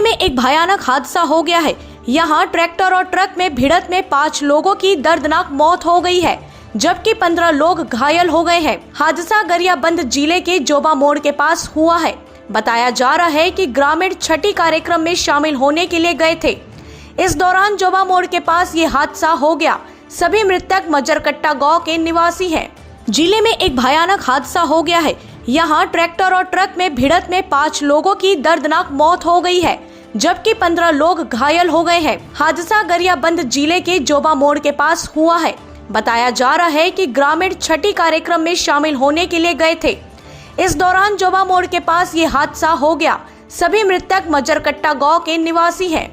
में एक भयानक हादसा हो गया है। यहाँ ट्रैक्टर और ट्रक में भिड़ंत में 5 लोगों की दर्दनाक मौत हो गई है, जबकि 15 लोग घायल हो गए हैं। हादसा गरियाबंद जिले के जोबा मोड़ के पास हुआ है। बताया जा रहा है कि ग्रामीण छठी कार्यक्रम में शामिल होने के लिए गए थे। इस दौरान जोबा मोड़ के पास ये हादसा हो गया। सभी मृतक मजरकट्टा गांव के निवासी हैं। जिले में एक भयानक हादसा हो गया है। यहाँ ट्रैक्टर और ट्रक में भिड़ंत में 5 लोगों की दर्दनाक मौत हो गई है, जबकि 15 लोग घायल हो गए हैं। हादसा गरियाबंद जिले के जोबा मोड़ के पास हुआ है। बताया जा रहा है कि ग्रामीण छठी कार्यक्रम में शामिल होने के लिए गए थे। इस दौरान जोबा मोड़ के पास ये हादसा हो गया। सभी मृतक मजरकट्टा गांव के निवासी हैं।